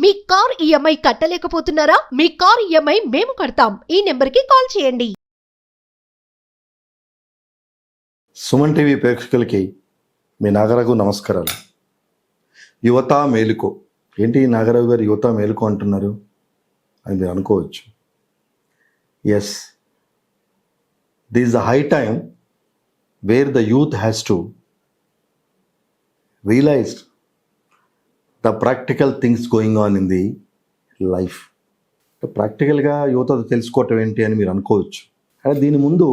మీ car EMI కట్టలేకపోతున్నారా? మీ car EMI మేము కడతాం. ఈ నెంబర్కి కాల్ చేయండి. సుమన్ టీవీ ప్రేక్షకులకి మీ నాగరావు నమస్కారాలు. యువత మేలుకో. ఏంటి నాగరావు గారు యువత మేలుకో అంటున్నారు అని మీరు అనుకోవచ్చు. Yes, this is the high time where the youth has to realise the practical things going on in the life. ప్రాక్టికల్గా యువత తెలుసుకోవటం ఏంటి అని మీరు అనుకోవచ్చు. కానీ దీని ముందు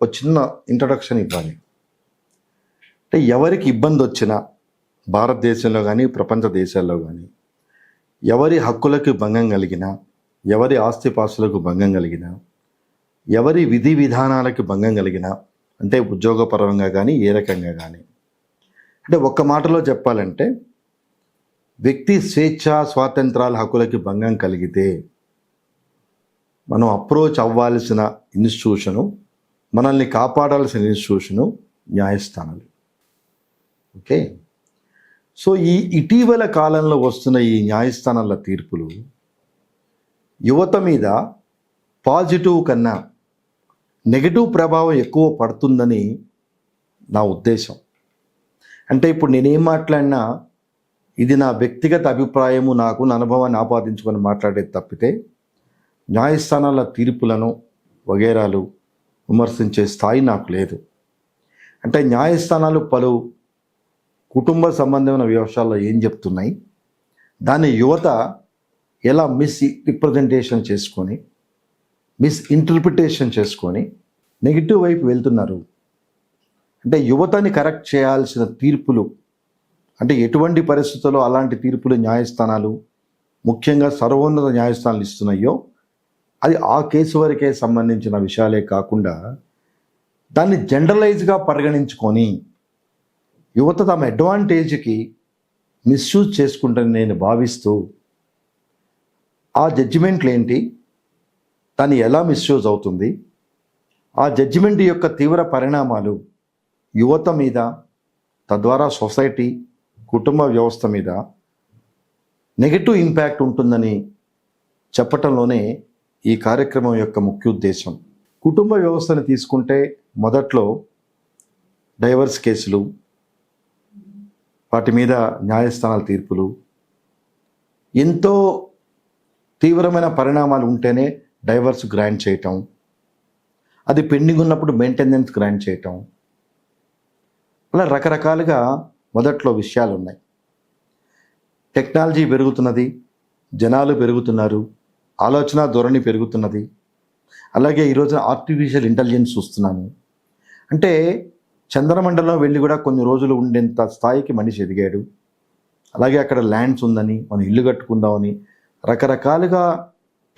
ఒక చిన్న ఇంట్రడక్షన్ ఇవ్వాలి. అంటే ఎవరికి ఇబ్బంది వచ్చినా భారతదేశంలో కానీ ప్రపంచ దేశాల్లో కానీ ఎవరి హక్కులకు భంగం కలిగినా, ఎవరి ఆస్తిపాస్తులకు భంగం కలిగినా, ఎవరి విధి విధానాలకు భంగం కలిగినా, అంటే ఉద్యోగపరంగా కానీ ఏ రకంగా కానీ, అంటే ఒక్క మాటలో చెప్పాలంటే వ్యక్తి స్వేచ్ఛ స్వాతంత్రాల హక్కులకి భంగం కలిగితే మనం అప్రోచ్ అవ్వాల్సిన ఇన్స్టిట్యూషను, మనల్ని కాపాడాల్సిన ఇన్స్టిట్యూషను న్యాయస్థానాలు. ఓకే, సో ఈ ఇటీవల కాలంలో వస్తున్న ఈ న్యాయస్థానాల తీర్పులు యువత మీద పాజిటివ్ కన్నా నెగటివ్ ప్రభావం ఎక్కువ పడుతుందని నా ఉద్దేశం. అంటే ఇప్పుడు నేనేం మాట్లాడినా ఇది నా వ్యక్తిగత అభిప్రాయము, నాకు నా అనుభవాన్ని ఆపాదించుకొని మాట్లాడేది తప్పితే న్యాయస్థానాల తీర్పులను వగేరాలు విమర్శించే స్థాయి నాకు లేదు. అంటే న్యాయస్థానాలు పలు కుటుంబ సంబంధమైన వ్యవహారాల్లో ఏం చెప్తున్నాయి, దాన్ని యువత ఎలా రిప్రజెంటేషన్ చేసుకొని, ఇంటర్ప్రిటేషన్ చేసుకొని నెగిటివ్ వైపు వెళ్తున్నారు. అంటే యువతని కరెక్ట్ చేయాల్సిన తీర్పులు, అంటే ఎటువంటి పరిస్థితుల్లో అలాంటి తీర్పులు న్యాయస్థానాలు, ముఖ్యంగా సర్వోన్నత న్యాయస్థానాలు ఇస్తున్నాయో అది ఆ కేసు వరకే సంబంధించిన విషయాలే కాకుండా దాన్ని జనరలైజ్గా పరిగణించుకొని యువత తమ అడ్వాంటేజ్కి మిస్యూజ్ చేసుకుంటారని నేను భావిస్తూ ఆ జడ్జిమెంట్లు ఏంటి, దాన్ని ఎలా మిస్యూజ్ అవుతుంది, ఆ జడ్జిమెంట్ యొక్క తీవ్ర పరిణామాలు యువత మీద, తద్వారా సొసైటీ కుటుంబ వ్యవస్థ మీద నెగటివ్ ఇంపాక్ట్ ఉంటుందని చెప్పటంలోనే ఈ కార్యక్రమం యొక్క ముఖ్య ఉద్దేశం. కుటుంబ వ్యవస్థను తీసుకుంటే మొదట్లో డైవర్స్ కేసులు, వాటి మీద న్యాయస్థానాల తీర్పులు, ఎంతో తీవ్రమైన పరిణామాలు ఉంటేనే డైవర్స్ గ్రాంట్ చేయటం, అది పెండింగ్ ఉన్నప్పుడు మెయింటెనెన్స్ గ్రాంట్ చేయటం, అలా రకరకాలుగా మొదట్లో విషయాలు ఉన్నాయి. టెక్నాలజీ పెరుగుతున్నది, జనాలు పెరుగుతున్నారు, ఆలోచన ధోరణి పెరుగుతున్నది. అలాగే ఈరోజు ఆర్టిఫిషియల్ ఇంటెలిజెన్స్ చూస్తున్నాము. అంటే చంద్రమండలం వెళ్ళి కూడా కొన్ని రోజులు ఉండేంత స్థాయికి మనిషి ఎదిగాడు. అలాగే అక్కడ ల్యాండ్స్ ఉందని మనం ఇల్లు కట్టుకుందామని రకరకాలుగా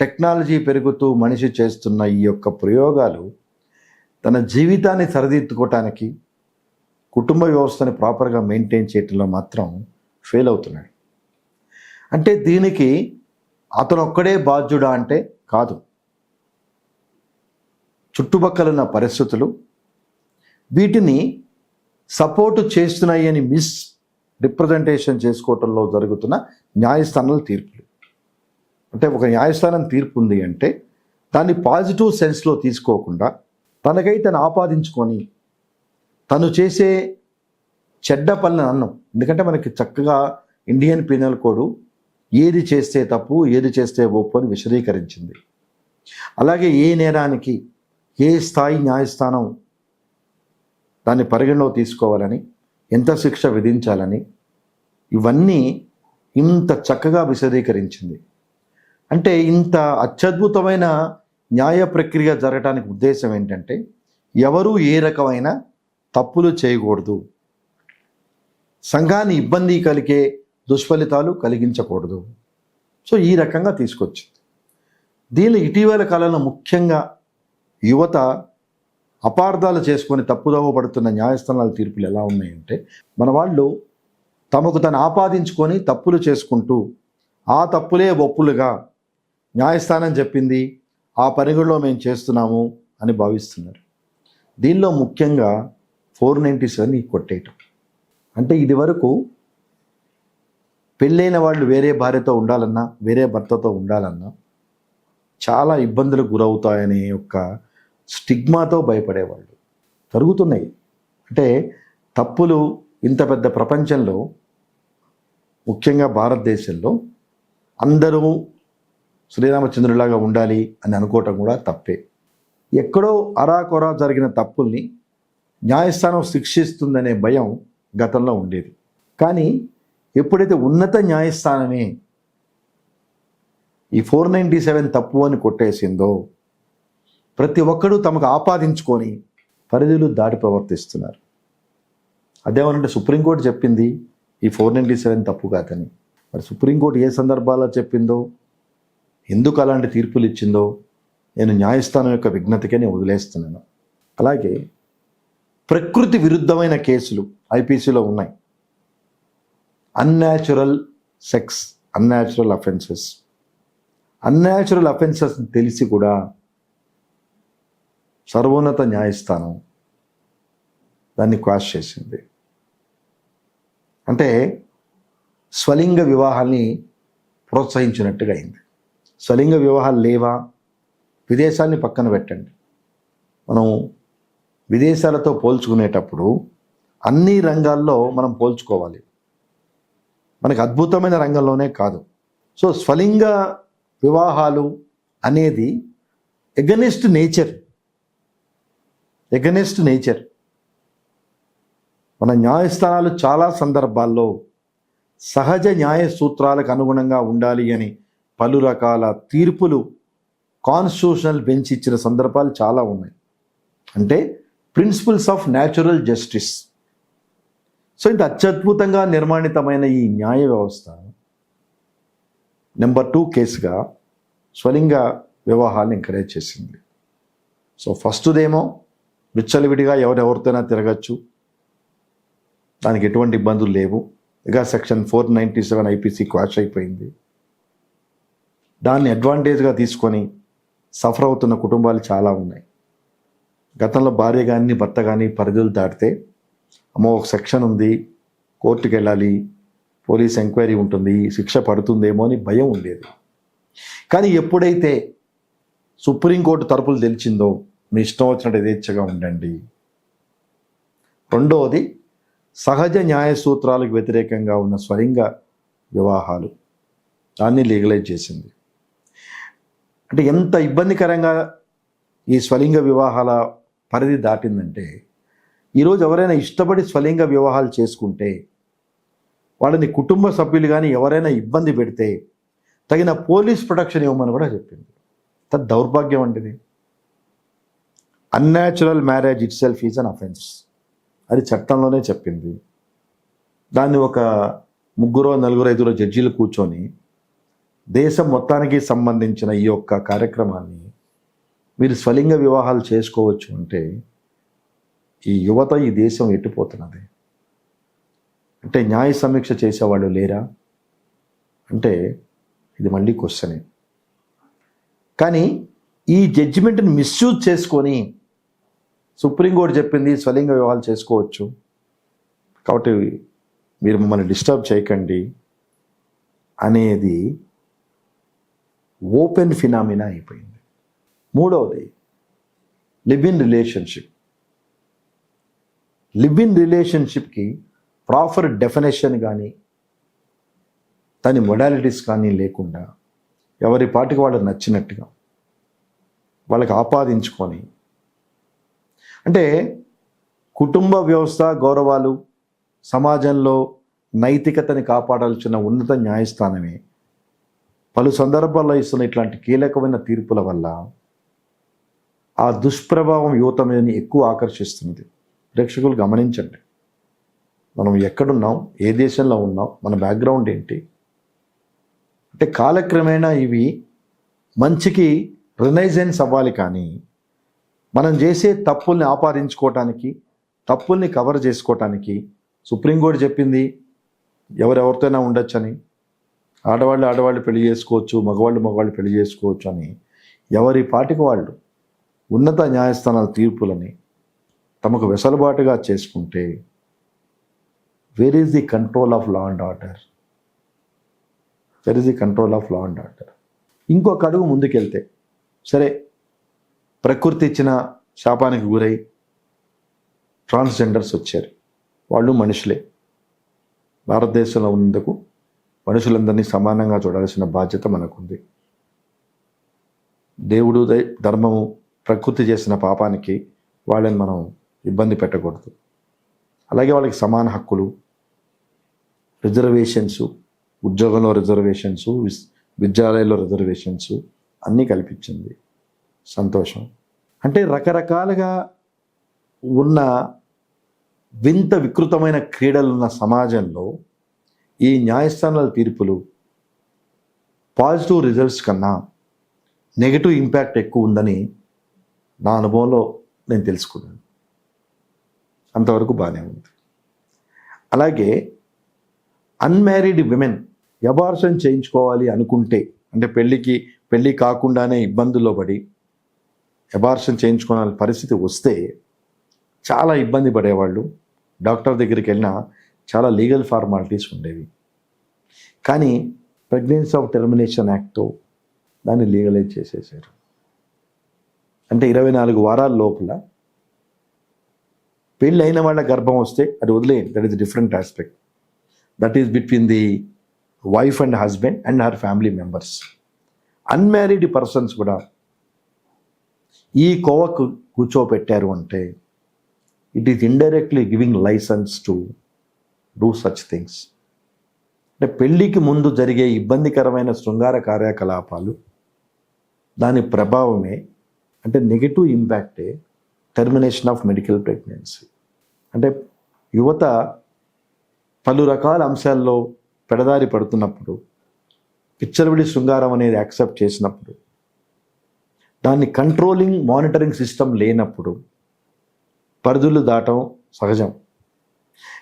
టెక్నాలజీ పెరుగుతూ మనిషి చేస్తున్న ఈ యొక్క ప్రయోగాలు తన జీవితాన్ని సరిదిద్దుకోవటానికి, కుటుంబ వ్యవస్థని ప్రాపర్గా మెయింటైన్ చేయటంలో మాత్రం ఫెయిల్ అవుతున్నాడు. అంటే దీనికి అతను ఒక్కడే బాధ్యుడా అంటే కాదు. చుట్టుపక్కల ఉన్న పరిస్థితులు వీటిని సపోర్టు చేస్తున్నాయి అని రిప్రజెంటేషన్ చేసుకోవటంలో జరుగుతున్న న్యాయస్థానాల తీర్పులు. అంటే ఒక న్యాయస్థానం తీర్పు ఉంది అంటే దాన్ని పాజిటివ్ సెన్స్లో తీసుకోకుండా తనకై తను ఆపాదించుకొని తను చేసే చెడ్డ పనులను అన్నం. ఎందుకంటే మనకి చక్కగా ఇండియన్ పీనల్ కోడ్ ఏది చేస్తే తప్పు, ఏది చేస్తే ఒప్పు అని విశదీకరించింది. అలాగే ఏ నేరానికి ఏ స్థాయి న్యాయస్థానం దాన్ని పరిగణలో తీసుకోవాలని, ఎంత శిక్ష విధించాలని, ఇవన్నీ ఇంత చక్కగా విశదీకరించింది. అంటే ఇంత అత్యద్భుతమైన న్యాయ ప్రక్రియ జరగడానికి ఉద్దేశం ఏంటంటే ఎవరూ ఏ రకమైన తప్పులు చేయకూడదు, సంఘాన్ని ఇబ్బంది కలిగే దుష్ఫలితాలు కలిగించకూడదు. సో ఈ రకంగా తీసుకొచ్చింది. దీనిలో ఇటీవల కాలంలో ముఖ్యంగా యువత అపార్థాలు చేసుకొని తప్పుదోవ పడుతున్న న్యాయస్థానాల తీర్పులు ఎలా ఉన్నాయంటే, మన వాళ్ళు తమకు తను ఆపాదించుకొని తప్పులు చేసుకుంటూ ఆ తప్పులే ఒప్పులుగా న్యాయస్థానం చెప్పింది, ఆ పరిగణలో మేము చేస్తున్నాము అని భావిస్తున్నారు. దీనిలో ముఖ్యంగా 497 కొట్టేయటం. అంటే ఇది వరకు పెళ్ళైన వాళ్ళు వేరే భార్యతో ఉండాలన్నా, వేరే భర్తతో ఉండాలన్నా చాలా ఇబ్బందులకు గురవుతాయనే యొక్క స్టిగ్మాతో భయపడేవాళ్ళు. జరుగుతున్నాయి. అంటే తప్పులు ఇంత పెద్ద ప్రపంచంలో, ముఖ్యంగా భారతదేశంలో అందరూ శ్రీరామచంద్రులాగా ఉండాలి అని అనుకోవటం కూడా తప్పే. ఎక్కడో అరాకొరా జరిగిన తప్పుల్ని న్యాయస్థానం శిక్షిస్తుందనే భయం గతంలో ఉండేది. కానీ ఎప్పుడైతే ఉన్నత న్యాయస్థానమే ఈ 497 తప్పు అని కొట్టేసిందో, ప్రతి ఒక్కరూ తమకు ఆపాదించుకొని పరిధులు దాటి ప్రవర్తిస్తున్నారు. అదేమనంటే సుప్రీంకోర్టు చెప్పింది ఈ 497 తప్పు కాదని. మరి సుప్రీంకోర్టు ఏ సందర్భాల్లో చెప్పిందో, ఎందుకు అలాంటి తీర్పులు ఇచ్చిందో నేను న్యాయస్థానం యొక్క విజ్ఞతకే నేను వదిలేస్తున్నాను. అలాగే ప్రకృతి విరుద్ధమైన కేసులు ఐపీసీలో ఉన్నాయి. అన్యాచురల్ సెక్స్, అన్యాచురల్ అఫెన్సెస్ తెలిసి కూడా సర్వోన్నత న్యాయస్థానం దాన్ని క్వాష్ చేసింది. అంటే స్వలింగ వివాహాల్ని ప్రోత్సహించినట్టుగా అయింది. స్వలింగ వివాహాలు లేవా? విదేశాల్ని పక్కన పెట్టండి. మనం విదేశాలతో పోల్చుకునేటప్పుడు అన్ని రంగాల్లో మనం పోల్చుకోవాలి. మనకు అద్భుతమైన రంగంలోనే కాదు. సో స్వలింగ వివాహాలు అనేది ఎగనెస్ట్ నేచర్. మన న్యాయస్థానాలు చాలా సందర్భాల్లో సహజ న్యాయ సూత్రాలకు అనుగుణంగా ఉండాలి అని పలు రకాల తీర్పులు కాన్స్టిట్యూషనల్ బెంచ్ ఇచ్చిన సందర్భాలు చాలా ఉన్నాయి. అంటే principles of natural justice. So ఇంత అత్యద్భుతంగా నిర్మాణితమైన ఈ న్యాయ వ్యవస్థ నెంబర్ 2 కేసుగా స్వలింగ వివాహాలను ఎంకరేజ్ చేసింది. సో ఫస్ట్దేమో విచ్చలవిడిగా ఎవరెవరితోనైనా తిరగచ్చు, దానికి ఎటువంటి ఇబ్బందులు లేవు. ఇక సెక్షన్ 497 ఐపీసీ క్వాష్ అయిపోయింది. దాన్ని అడ్వాంటేజ్గా తీసుకొని సఫర్ అవుతున్న కుటుంబాలు చాలా ఉన్నాయి. గతంలో భార్య కానీ భర్త కానీ పరిధులు దాటితే అమ్మో ఒక సెక్షన్ ఉంది, కోర్టుకు వెళ్ళాలి, పోలీస్ ఎంక్వైరీ ఉంటుంది, శిక్ష పడుతుందేమో అని భయం ఉండేది. కానీ ఎప్పుడైతే సుప్రీంకోర్టు తరపులు తెలిసిందో మీ ఇష్టం వచ్చినట్టు యథేచ్ఛగా ఉండండి. రెండవది సహజ న్యాయ సూత్రాలకు వ్యతిరేకంగా ఉన్న స్వలింగ వివాహాలు, దాన్ని లీగలైజ్ చేసింది. అంటే ఎంత ఇబ్బందికరంగా ఈ స్వలింగ వివాహాల పరిధి దాటిందంటే, ఈరోజు ఎవరైనా ఇష్టపడి స్వలింగ వివాహాలు చేసుకుంటే వాళ్ళని కుటుంబ సభ్యులు కానీ ఎవరైనా ఇబ్బంది పెడితే తగిన పోలీస్ ప్రొటెక్షన్ ఇవ్వమని కూడా చెప్పింది. దౌర్భాగ్యం అంటేది. Unnatural marriage itself is an offence, అది చట్టంలోనే చెప్పింది. దాన్ని ఒక 3, 4, 5 జడ్జీలు కూర్చొని దేశం మొత్తానికి సంబంధించిన ఈ యొక్క కార్యక్రమాన్ని మీరు స్వలింగ వివాహాలు చేసుకోవచ్చు అంటే ఈ యువత, ఈ దేశం ఎట్టిపోతున్నది. అంటే న్యాయ సమీక్ష చేసేవాళ్ళు లేరా అంటే ఇది మళ్ళీ క్వశ్చనే. కానీ ఈ జడ్జిమెంట్ని మిస్యూజ్ చేసుకొని సుప్రీంకోర్టు చెప్పింది స్వలింగ వివాహాలు చేసుకోవచ్చు కాబట్టి మీరు మమ్మల్ని డిస్టర్బ్ చేయకండి అనేది ఓపెన్ ఫినామినా అయిపోయింది. మూడవది లివ్ ఇన్ రిలేషన్షిప్కి ప్రాపర్ డెఫినేషన్ కానీ దాని మొడాలిటీస్ కానీ లేకుండా ఎవరి పాటికి వాళ్ళు నచ్చినట్టుగా వాళ్ళకి ఆపాదించుకొని, అంటే కుటుంబ వ్యవస్థ గౌరవాలు, సమాజంలో నైతికతని కాపాడాల్సిన ఉన్నత న్యాయస్థానమే పలు సందర్భాల్లో ఇస్తున్న ఇట్లాంటి కీలకమైన తీర్పుల వల్ల ఆ దుష్ప్రభావం యువత మీదని ఎక్కువ ఆకర్షిస్తున్నది. ప్రేక్షకులు గమనించండి, మనం ఎక్కడున్నాం, ఏ దేశంలో ఉన్నాం, మన బ్యాక్గ్రౌండ్ ఏంటి. అంటే కాలక్రమేణా ఇవి మంచికి రినైజెన్స్ అవ్వాలి, కానీ మనం చేసే తప్పుల్ని ఆపాదించుకోవటానికి, తప్పుల్ని కవర్ చేసుకోవటానికి సుప్రీంకోర్టు చెప్పింది ఎవరెవరితోనైనా ఉండొచ్చని, ఆడవాళ్ళు పెళ్లి చేసుకోవచ్చు, మగవాళ్ళు పెళ్లి చేసుకోవచ్చు అని ఎవరి పాటికి వాళ్ళు ఉన్నత న్యాయస్థానాల తీర్పులని తమకు వెసులుబాటుగా చేసుకుంటే where is the control of law and order? That is the control of law and order. ఇంకొక అడుగు ముందుకెళ్తే, సరే ప్రకృతి ఇచ్చిన శాపానికి గురై ట్రాన్స్జెండర్స్ వచ్చారు, వాళ్ళు మనుషులే. భారతదేశంలో ఉన్నందుకు మనుషులందరినీ సమానంగా చూడాల్సిన బాధ్యత మనకుంది. దేవుడు ధర్మము ప్రకృతి చేసిన పాపానికి వాళ్ళని మనం ఇబ్బంది పెట్టకూడదు. అలాగే వాళ్ళకి సమాన హక్కులు, రిజర్వేషన్స్, ఉద్యోగంలో రిజర్వేషన్స్, విద్యాలయాల్లో రిజర్వేషన్స్ అన్నీ కల్పించింది. సంతోషం. అంటే రకరకాలుగా ఉన్న వింత వికృతమైన క్రీడలున్న సమాజంలో ఈ న్యాయస్థానాల తీర్పులు పాజిటివ్ రిజల్ట్స్ కన్నా నెగిటివ్ ఇంపాక్ట్ ఎక్కువ ఉందని నా అనుభవంలో నేను తెలుసుకున్నాను. అంతవరకు బాగానే ఉంది. అలాగే అన్మ్యారీడ్ విమెన్ అబార్షన్ చేయించుకోవాలి అనుకుంటే, అంటే పెళ్ళి కాకుండానే ఇబ్బందుల్లో పడి అబార్షన్ చేయించుకోవాలని పరిస్థితి వస్తే చాలా ఇబ్బంది పడేవాళ్ళు. డాక్టర్ దగ్గరికి వెళ్ళినా చాలా లీగల్ ఫార్మాలిటీస్ ఉండేవి. కానీ ప్రెగ్నెన్సీ ఆఫ్ టెర్మినేషన్ యాక్ట్తో దాన్ని లీగలైజ్ చేసేసారు. అంటే 24 వారాల లోపల పెళ్ళి అయిన వాళ్ళ గర్భం వస్తే అది వదిలేయండి, that is different aspect. That is between the wife and husband and her family members. Unmarried persons కూడా ఈ కోవకు కూర్చోపెట్టారు అంటే it is indirectly giving licence to do such things. అంటే పెళ్ళికి ముందు జరిగే ఇబ్బందికరమైన శృంగార కార్యకలాపాలు, దాని ప్రభావమే, అంటే నెగిటివ్ ఇంపాక్టే టెర్మినేషన్ ఆఫ్ మెడికల్ ప్రెగ్నెన్సీ. అంటే యువత పలు రకాల అంశాల్లో పెడదారి పడుతున్నప్పుడు, పిచ్చరవిడి శృంగారం అనేది యాక్సెప్ట్ చేసినప్పుడు, దాన్ని కంట్రోలింగ్ మానిటరింగ్ సిస్టమ్ లేనప్పుడు పరిధులు దాటం సహజం.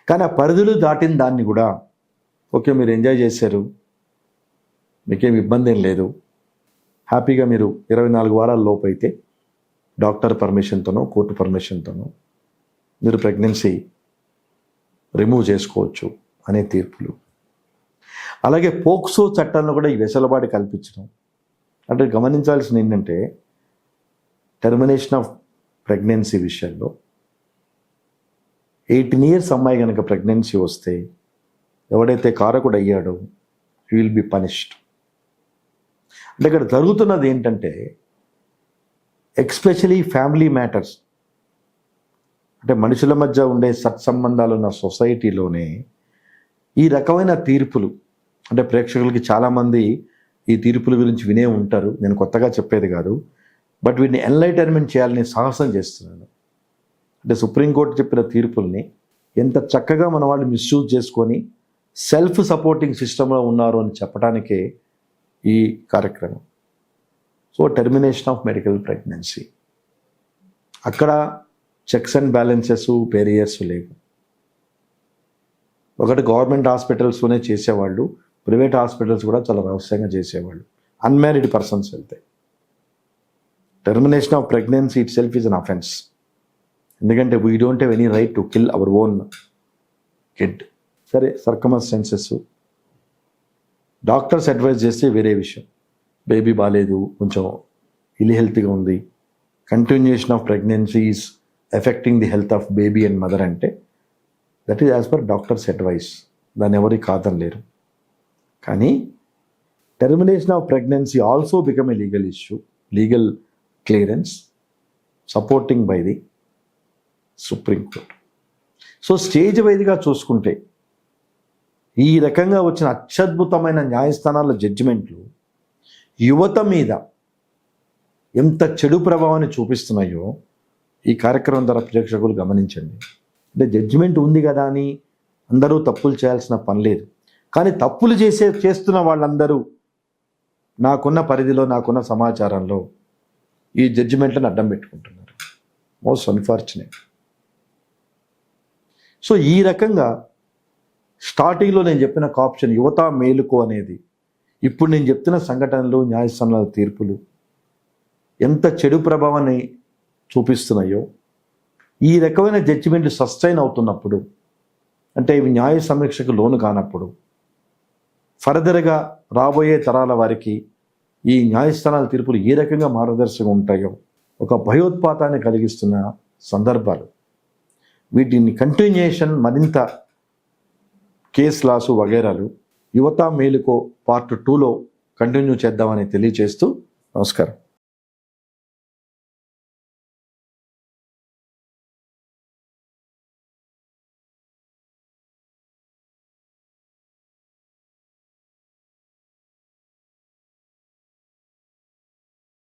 కానీ ఆ పరిధులు దాటిన దాన్ని కూడా ఓకే మీరు ఎంజాయ్ చేశారు, మీకేం ఇబ్బంది ఏం లేదు, హ్యాపీగా మీరు 24 వారాల లోపు అయితే డాక్టర్ పర్మిషన్తోనో కోర్టు పర్మిషన్తోనో మీరు ప్రెగ్నెన్సీ రిమూవ్ చేసుకోవచ్చు అనే తీర్పులు. అలాగే పోక్సో చట్టంలో కూడా ఈ వెసులుబాటు కల్పించడం. అంటే గమనించాల్సింది ఏంటంటే టెర్మినేషన్ ఆఫ్ ప్రెగ్నెన్సీ విషయంలో 18 years అమ్మాయి కనుక ప్రెగ్నెన్సీ వస్తే ఎవడైతే కారకుడు అయ్యాడో హీ విల్ బి పనిష్డ్. అంటే ఇక్కడ జరుగుతున్నది ఏంటంటే ఎక్స్పెషలీ ఫ్యామిలీ మ్యాటర్స్, అంటే మనుషుల మధ్య ఉండే సత్సంబంధాలు ఉన్న సొసైటీలోనే ఈ రకమైన తీర్పులు, అంటే ప్రేక్షకులకి చాలామంది ఈ తీర్పుల గురించి వినే ఉంటారు, నేను కొత్తగా చెప్పేది కాదు, బట్ వీటిని ఎన్లైటన్మెంట్ చేయాలని సాహసం చేస్తున్నాను. అంటే సుప్రీంకోర్టు చెప్పిన తీర్పుల్ని ఎంత చక్కగా మన వాళ్ళు మిస్యూజ్ చేసుకొని సెల్ఫ్ సపోర్టింగ్ సిస్టంలో ఉన్నారు అని చెప్పడానికే ఈ కార్యక్రమం. So termination of medical pregnancy, అక్కడ చెక్స్ అండ్ బ్యాలెన్సెస్, బేరియర్స్ లేవు. ఒకటి గవర్నమెంట్ హాస్పిటల్స్లోనే చేసేవాళ్ళు, ప్రైవేట్ హాస్పిటల్స్ కూడా చాలా రహస్యంగా చేసేవాళ్ళు. అన్మ్యారీడ్ పర్సన్స్ వెళ్తే termination of pregnancy itself is an offence. ఎందుకంటే we don't have any right to kill our own kid. సరే సర్కమ్స్టాన్సెస్, డాక్టర్స్ అడ్వైజ్ చేస్తే వేరే విషయం, బేబీ బాగాలేదు, కొంచెం ఇల్హెల్త్గా ఉంది, continuation of pregnancy is affecting the health of baby and mother అంటే that is as per doctors advice, దాన్ని ఎవరికి కాదనలేరు. కానీ termination of pregnancy also become a legal issue, legal clearance supporting by the supreme court. So stage వైజ్గా చూసుకుంటే ఈ రకంగా వచ్చిన అత్యద్భుతమైన న్యాయస్థానాల జడ్జిమెంట్లు యువత మీద ఎంత చెడు ప్రభావాన్ని చూపిస్తున్నాయో ఈ కార్యక్రమం ద్వారా ప్రేక్షకులు గమనించండి. అంటే జడ్జిమెంట్ ఉంది కదా అని అందరూ తప్పులు చేయాల్సిన పని లేదు. కానీ తప్పులు చేస్తున్న వాళ్ళందరూ నాకున్న పరిధిలో, నాకున్న సమాచారంలో ఈ జడ్జిమెంట్లను అడ్డం పెట్టుకుంటున్నారు. Most unfortunate. సో ఈ రకంగా స్టార్టింగ్లో నేను చెప్పిన ఆప్షన్ యువత మేలుకో అనేది, ఇప్పుడు నేను చెప్తున్న సంఘటనలు, న్యాయస్థానాల తీర్పులు ఎంత చెడు ప్రభావాన్ని చూపిస్తున్నాయో, ఈ రకమైన జడ్జిమెంట్లు సస్టైన్ అవుతున్నప్పుడు, అంటే ఇవి న్యాయ సమీక్షకు లోను కానప్పుడు ఫర్దర్గా రాబోయే తరాల వారికి ఈ న్యాయస్థానాల తీర్పులు ఏ రకంగా మార్గదర్శకంగా ఉంటాయో ఒక భయోత్పాతాన్ని కలిగిస్తున్న సందర్భాలు. వీటిని కంటిన్యూయేషన్ మరింత కేస్ లాసు వగైరాలు యువత మేలుకో పార్ట్ 2లో కంటిన్యూ చేద్దామని తెలియజేస్తూ నమస్కారం.